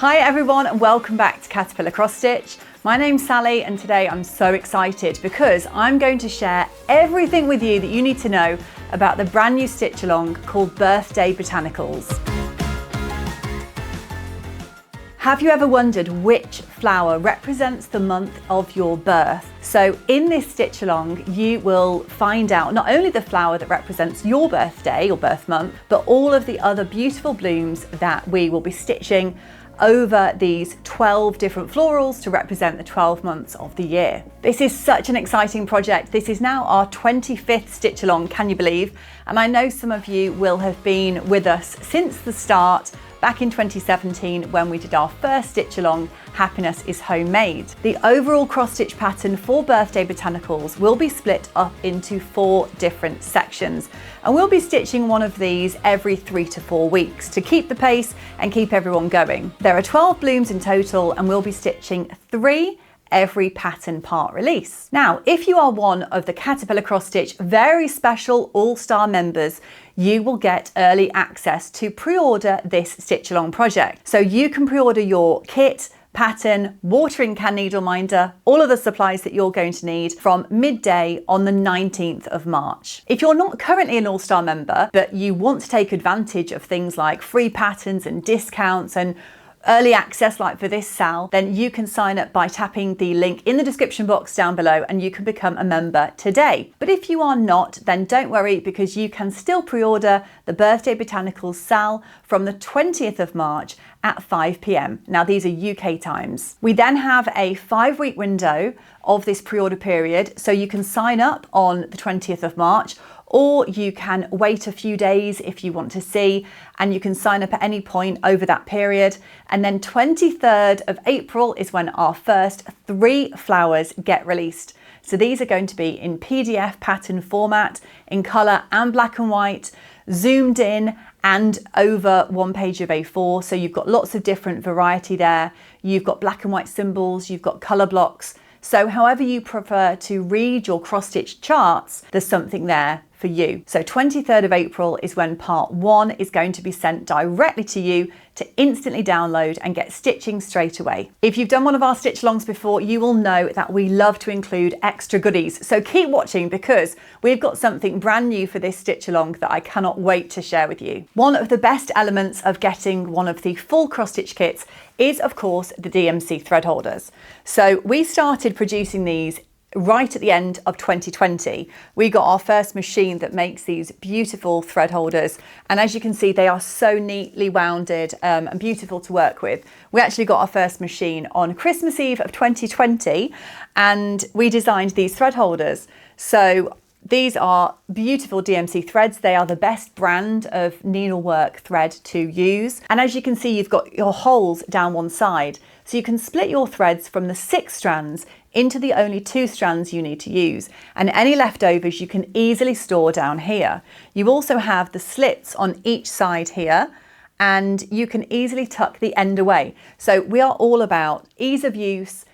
Hi everyone and welcome back to Caterpillar Cross Stitch. My name's Sally and today I'm so excited because I'm going to share everything with you that you need to know about the brand new stitch along called Birthday Botanicals. Have you ever wondered which flower represents the month of your birth? So in this stitch along, you will find out not only the flower that represents your birthday or birth month, but all of the other beautiful blooms that we will be stitching over these 12 different florals to represent the 12 months of the year. This is such an exciting project. This is now our 25th stitch along, can you believe? And I know some of you will have been with us since the start, back in 2017 when we did our first stitch along, Happiness is Homemade. The overall cross stitch pattern for Birthday Botanicals will be split up into 4 different sections. And we'll be stitching one of these every 3 to 4 weeks to keep the pace and keep everyone going. There are 12 blooms in total and we'll be stitching 3 every pattern part release. Now, if you are one of the Caterpillar Cross Stitch very special all-star members, you will get early access to pre-order this stitch along project. So you can pre-order your kit, pattern, watering can needle minder, all of the supplies that you're going to need from midday on the 19th of March. If you're not currently an all-star member, but you want to take advantage of things like free patterns and discounts and early access like for this sale, then you can sign up by tapping the link in the description box down below and you can become a member today. But if you are not, then don't worry because you can still pre-order the Birthday Botanicals sale from the 20th of March at 5 p.m. Now these are UK times. We then have a 5-week window of this pre-order period, so you can sign up on the 20th of March or you can wait a few days if you want to see, and you can sign up at any point over that period. And then 23rd of April is when our first 3 flowers get released. So these are going to be in PDF pattern format, in colour and black and white, zoomed in and over 1 page of A4. So you've got lots of different variety there. You've got black and white symbols, you've got colour blocks. So however you prefer to read your cross stitch charts, there's something there for you. So 23rd of April is when part 1 is going to be sent directly to you to instantly download and get stitching straight away. If you've done one of our stitch alongs before, you will know that we love to include extra goodies. So keep watching because we've got something brand new for this stitch along that I cannot wait to share with you. One of the best elements of getting one of the full cross stitch kits is of course the DMC thread holders. So we started producing these right at the end of 2020. We got our first machine that makes these beautiful thread holders, and as you can see they are so neatly wounded and beautiful to work with. We actually got our first machine on Christmas Eve of 2020 and we designed these thread holders. So these are beautiful DMC threads. They are the best brand of needlework thread to use. And as you can see, you've got your holes down one side. So you can split your threads from the 6 strands into the only 2 strands you need to use. And any leftovers you can easily store down here. You also have the slits on each side here, and you can easily tuck the end away. So we are all about ease of use,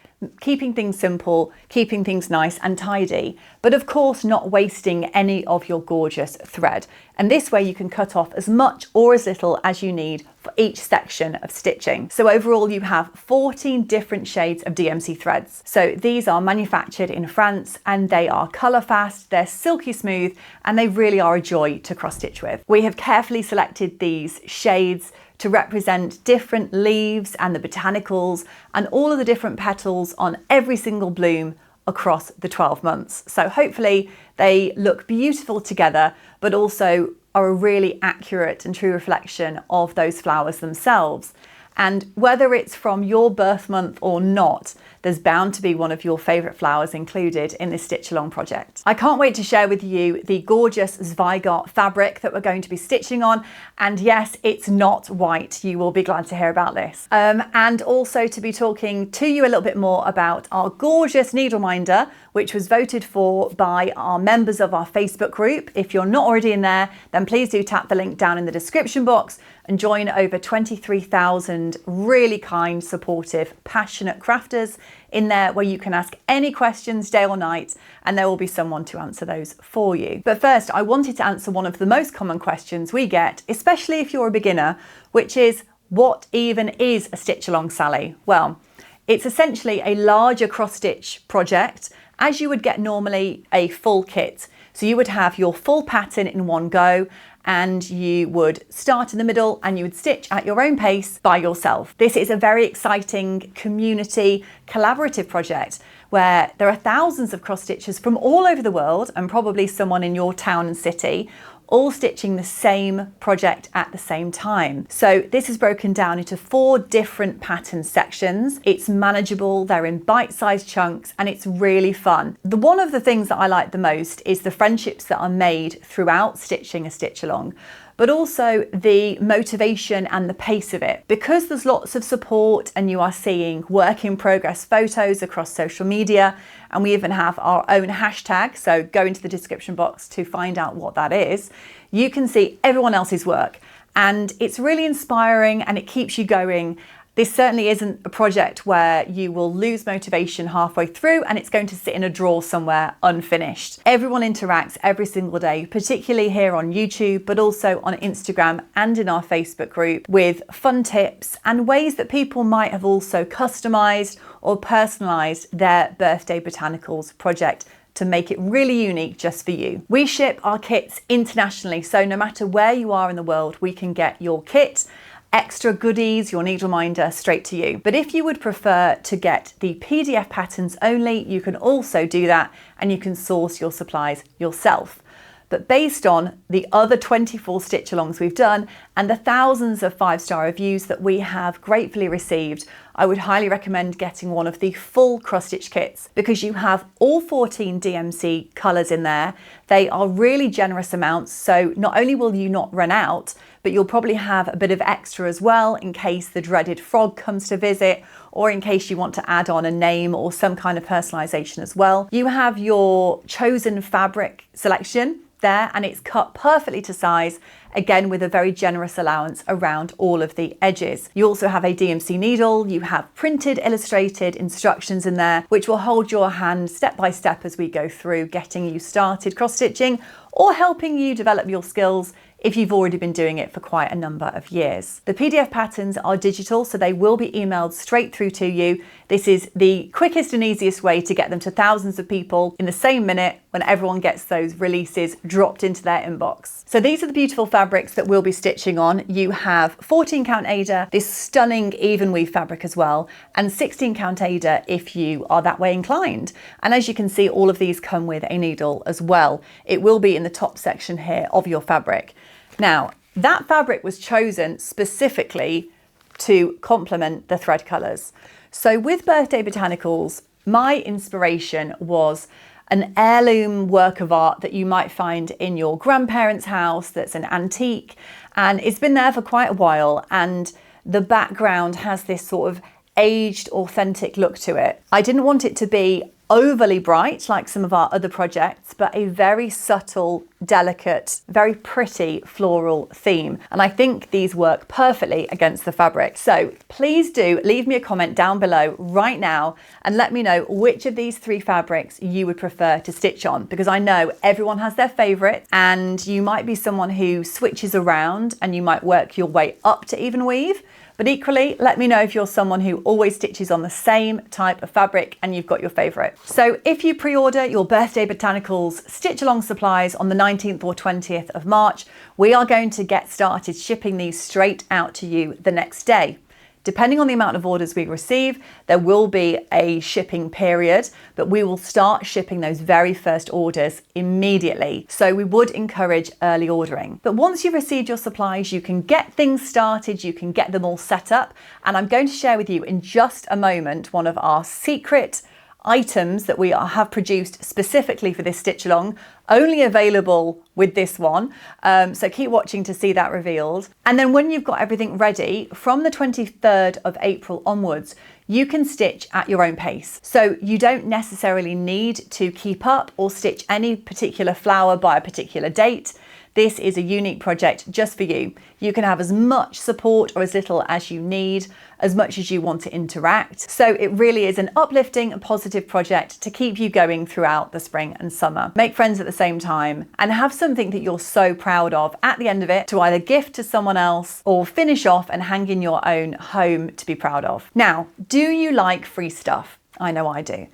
keeping things simple, keeping things nice and tidy, but of course not wasting any of your gorgeous thread. And this way you can cut off as much or as little as you need for each section of stitching. So overall you have 14 different shades of DMC threads. So these are manufactured in France and they are colour fast, they're silky smooth, and they really are a joy to cross stitch with. We have carefully selected these shades to represent different leaves and the botanicals and all of the different petals on every single bloom across the 12 months. So hopefully they look beautiful together, but also are a really accurate and true reflection of those flowers themselves. And whether it's from your birth month or not, there's bound to be one of your favourite flowers included in this stitch along project. I can't wait to share with you the gorgeous Zweigart fabric that we're going to be stitching on. And yes, it's not white. You will be glad to hear about this. And also to be talking to you a little bit more about our gorgeous needle minder, which was voted for by our members of our Facebook group. If you're not already in there, then please do tap the link down in the description box and join over 23,000 really kind, supportive, passionate crafters in there where you can ask any questions day or night and there will be someone to answer those for you. But first, I wanted to answer one of the most common questions we get, especially if you're a beginner, which is, What even is a stitch-along, Sally? Well, it's essentially a larger cross-stitch project as you would get normally a full kit. So you would have your full pattern in one go, and you would start in the middle and you would stitch at your own pace by yourself. This is a very exciting community collaborative project where there are thousands of cross stitchers from all over the world, and probably someone in your town and city, all stitching the same project at the same time. So this is broken down into 4 different pattern sections. It's manageable, they're in bite-sized chunks, and it's really fun. One of the things that I like the most is the friendships that are made throughout stitching a stitch-along, but also the motivation and the pace of it. Because there's lots of support and you are seeing work in progress photos across social media, and we even have our own hashtag, so go into the description box to find out what that is. You can see everyone else's work, and it's really inspiring and it keeps you going. This certainly isn't a project where you will lose motivation halfway through and it's going to sit in a drawer somewhere unfinished. Everyone interacts every single day, particularly here on YouTube, but also on Instagram and in our Facebook group, with fun tips and ways that people might have also customized or personalized their Birthday Botanicals project to make it really unique just for you. We ship our kits internationally, so no matter where you are in the world, we can get your kit, extra goodies, your needle minder straight to you. But if you would prefer to get the PDF patterns only, you can also do that, and you can source your supplies yourself. But based on the other 24 stitch-alongs we've done and the thousands of 5-star reviews that we have gratefully received, I would highly recommend getting one of the full cross-stitch kits, because you have all 14 DMC colours in there. They are really generous amounts, so not only will you not run out, but you'll probably have a bit of extra as well in case the dreaded frog comes to visit, or in case you want to add on a name or some kind of personalisation as well. You have your chosen fabric selection there, and it's cut perfectly to size, again with a very generous allowance around all of the edges. You also have a DMC needle, you have printed illustrated instructions in there which will hold your hand step by step as we go through, getting you started cross stitching or helping you develop your skills if you've already been doing it for quite a number of years. The PDF patterns are digital, so they will be emailed straight through to you. This is the quickest and easiest way to get them to thousands of people in the same minute when everyone gets those releases dropped into their inbox. So these are the beautiful fabrics that we'll be stitching on. You have 14 count Aida, this stunning even weave fabric as well, and 16 count Aida if you are that way inclined. And as you can see, all of these come with a needle as well. It will be in the top section here of your fabric. Now, that fabric was chosen specifically to complement the thread colours. So with Birthday Botanicals, my inspiration was an heirloom work of art that you might find in your grandparents' house that's an antique, and it's been there for quite a while, and the background has this sort of aged, authentic look to it. I didn't want it to be overly bright like some of our other projects, but a very subtle, delicate, very pretty floral theme. And I think these work perfectly against the fabric. So please do leave me a comment down below right now and let me know which of these 3 fabrics you would prefer to stitch on, because I know everyone has their favorite, and you might be someone who switches around and you might work your way up to even weave. But equally, let me know if you're someone who always stitches on the same type of fabric and you've got your favorite. So if you pre-order your Birthday Botanicals stitch-along supplies on the 19th or 20th of March, we are going to get started shipping these straight out to you the next day. Depending on the amount of orders we receive, there will be a shipping period, but we will start shipping those very first orders immediately. So we would encourage early ordering. But once you've received your supplies, you can get things started, you can get them all set up. And I'm going to share with you in just a moment one of our secret items that we have produced specifically for this stitch along, only available with this one. So keep watching to see that revealed. And then when you've got everything ready, from the 23rd of April onwards, you can stitch at your own pace. So you don't necessarily need to keep up or stitch any particular flower by a particular date. this is a unique project just for you. You can have as much support or as little as you need, as much as you want to interact. So it really is an uplifting and positive project to keep you going throughout the spring and summer. Make friends at the same time and have something that you're so proud of at the end of it to either gift to someone else or finish off and hang in your own home to be proud of. Now, do you like free stuff? I know I do.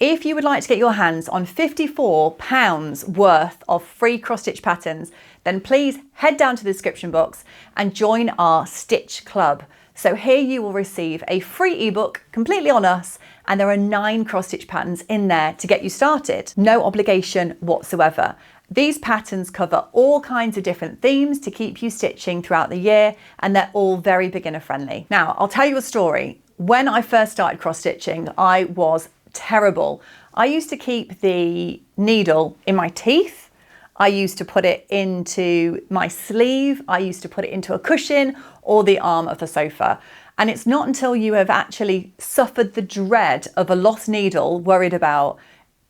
If you would like to get your hands on £54 worth of free cross-stitch patterns, then please head down to the description box and join our Stitch Club. So here you will receive a free ebook completely on us, and there are 9 cross-stitch patterns in there to get you started. No obligation whatsoever. These patterns cover all kinds of different themes to keep you stitching throughout the year, and they're all very beginner friendly. Now, I'll tell you a story. When I first started cross-stitching, I was terrible. I used to keep the needle in my teeth. I used to put it into my sleeve. I used to put it into a cushion or the arm of the sofa. And it's not until you have actually suffered the dread of a lost needle, worried about,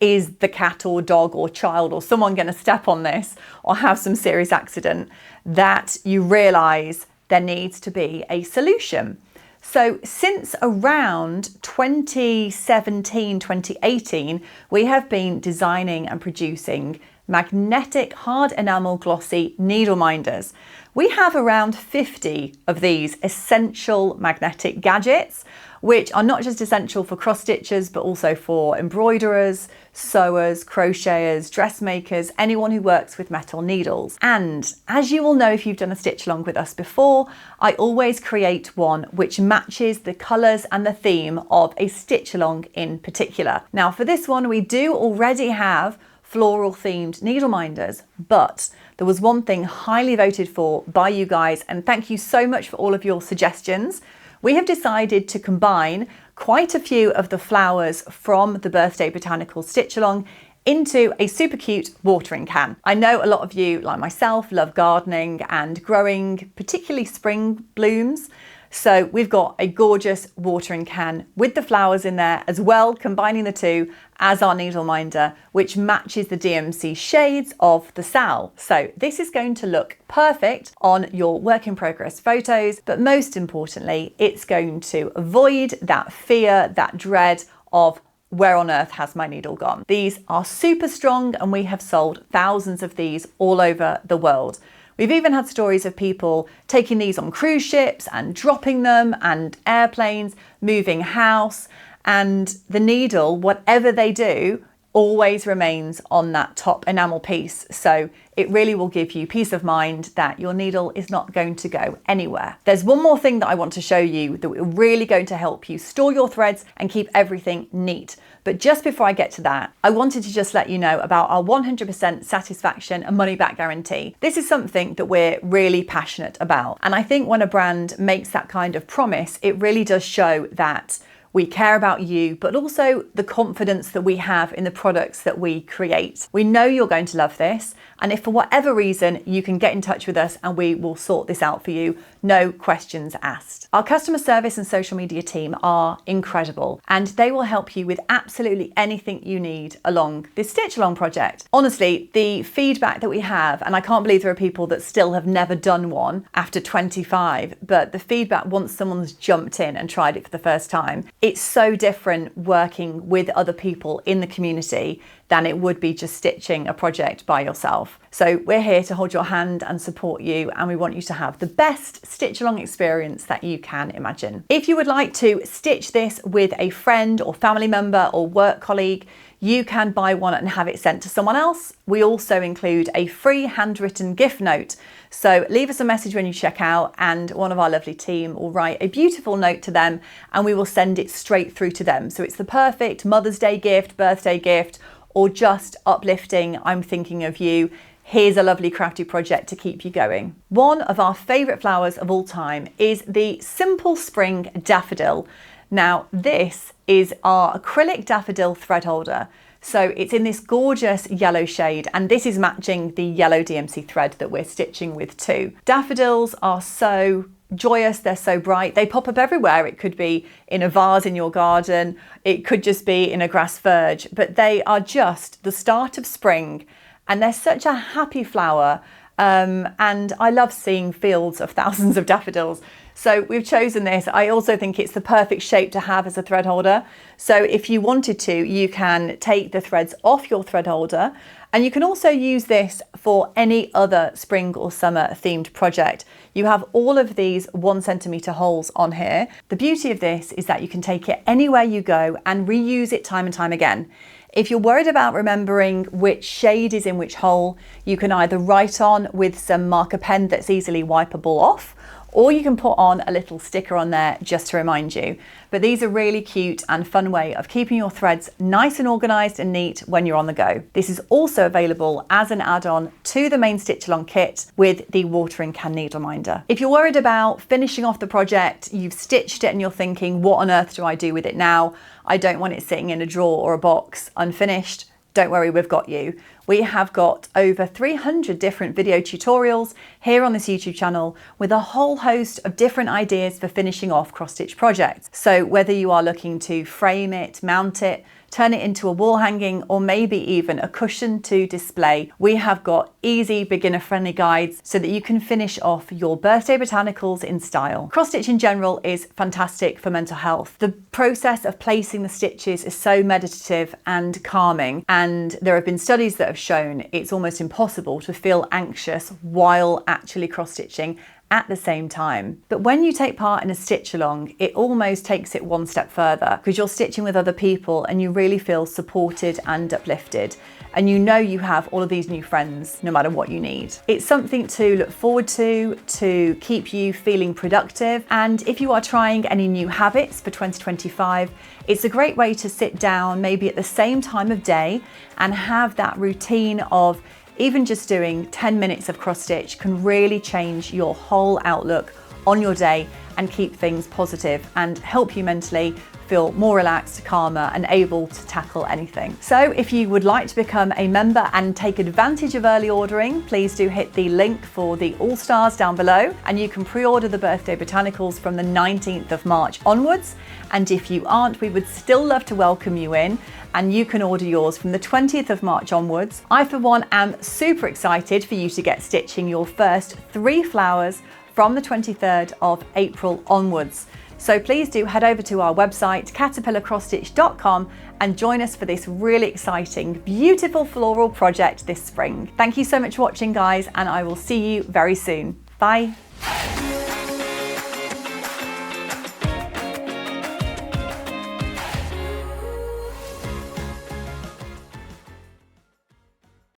is the cat or dog or child or someone going to step on this or have some serious accident, that you realise there needs to be a solution. So since around 2017, 2018, we have been designing and producing magnetic hard enamel glossy needle minders. We have around 50 of these essential magnetic gadgets, which are not just essential for cross stitchers, but also for embroiderers, sewers, crocheters, dressmakers, anyone who works with metal needles. And as you will know if you've done a stitch along with us before, I always create one which matches the colours and the theme of a stitch along in particular. Now for this one, we do already have floral themed needle minders, but there was one thing highly voted for by you guys, and thank you so much for all of your suggestions. We have decided to combine quite a few of the flowers from the Birthday Botanicals Stitch-a-Long into a super cute watering can. I know a lot of you, like myself, love gardening and growing, particularly spring blooms. So we've got a gorgeous watering can with the flowers in there as well, combining the two as our needle minder, which matches the DMC shades of the SAL. So this is going to look perfect on your work in progress photos, but most importantly, it's going to avoid that fear, that dread of where on earth has my needle gone. These are super strong and we have sold thousands of these all over the world. We've even had stories of people taking these on cruise ships and dropping them, and airplanes, moving house, and the needle, whatever they do, always remains on that top enamel piece. So it really will give you peace of mind that your needle is not going to go anywhere. There's one more thing that I want to show you that is really going to help you store your threads and keep everything neat. But just before I get to that, I wanted to just let you know about our 100% satisfaction and money back guarantee. This is something that we're really passionate about. And I think when a brand makes that kind of promise, it really does show that we care about you, but also the confidence that we have in the products that we create. We know you're going to love this, and if for whatever reason you can get in touch with us and we will sort this out for you, no questions asked. Our customer service and social media team are incredible, and they will help you with absolutely anything you need along this stitch along project. Honestly, the feedback that we have, and I can't believe there are people that still have never done one after 25, but the feedback once someone's jumped in and tried it for the first time, it's so different working with other people in the community than it would be just stitching a project by yourself. So we're here to hold your hand and support you, and we want you to have the best stitch along experience that you can imagine. If you would like to stitch this with a friend or family member or work colleague, you can buy one and have it sent to someone else. We also include a free handwritten gift note. So leave us a message when you check out and one of our lovely team will write a beautiful note to them and we will send it straight through to them. So it's the perfect Mother's Day gift, birthday gift, or just uplifting, I'm thinking of you. Here's a lovely crafty project to keep you going. One of our favourite flowers of all time is the Simple Spring Daffodil. Now this is our acrylic daffodil thread holder. So it's in this gorgeous yellow shade, and this is matching the yellow DMC thread that we're stitching with too. Daffodils are so joyous, they're so bright, they pop up everywhere. It could be in a vase in your garden, it could just be in a grass verge, but they are just the start of spring, and they're such a happy flower. And I love seeing fields of thousands of daffodils. So we've chosen this. I also think it's the perfect shape to have as a thread holder. So if you wanted to, you can take the threads off your thread holder, and you can also use this for any other spring or summer themed project. You have all of these 1 centimeter holes on here. The beauty of this is that you can take it anywhere you go and reuse it time and time again. If you're worried about remembering which shade is in which hole, you can either write on with some marker pen that's easily wipeable off, or you can put on a little sticker on there just to remind you. But these are really cute and fun way of keeping your threads nice and organized and neat when you're on the go. This is also available as an add-on to the main stitch-along kit with the watering can needle minder. If you're worried about finishing off the project, you've stitched it and you're thinking, what on earth do I do with it now? I don't want it sitting in a drawer or a box unfinished. Don't worry, we've got you. We have got over 300 different video tutorials here on this YouTube channel with a whole host of different ideas for finishing off cross-stitch projects. So whether you are looking to frame it, mount it, turn it into a wall hanging, or maybe even a cushion to display, we have got easy, beginner-friendly guides so that you can finish off your birthday botanicals in style. Cross-stitch in general is fantastic for mental health. The process of placing the stitches is so meditative and calming, and there have been studies that have shown it's almost impossible to feel anxious while actually cross-stitching at the same time. But when you take part in a stitch along, it almost takes it one step further because you're stitching with other people and you really feel supported and uplifted. And you know you have all of these new friends no matter what you need. It's something to look forward to keep you feeling productive. And if you are trying any new habits for 2025, it's a great way to sit down maybe at the same time of day and have that routine of even just doing 10 minutes of cross stitch can really change your whole outlook on your day and keep things positive and help you mentally feel more relaxed, calmer, and able to tackle anything. So if you would like to become a member and take advantage of early ordering, please do hit the link for the All-Stars down below, and you can pre-order the Birthday Botanicals from the 19th of March onwards. And if you aren't, we would still love to welcome you in, and you can order yours from the 20th of March onwards. I, for one, am super excited for you to get stitching your first 3 flowers from the 23rd of April onwards. So please do head over to our website, caterpillarcrossstitch.com, and join us for this really exciting, beautiful floral project this spring. Thank you so much for watching, guys, and I will see you very soon. Bye.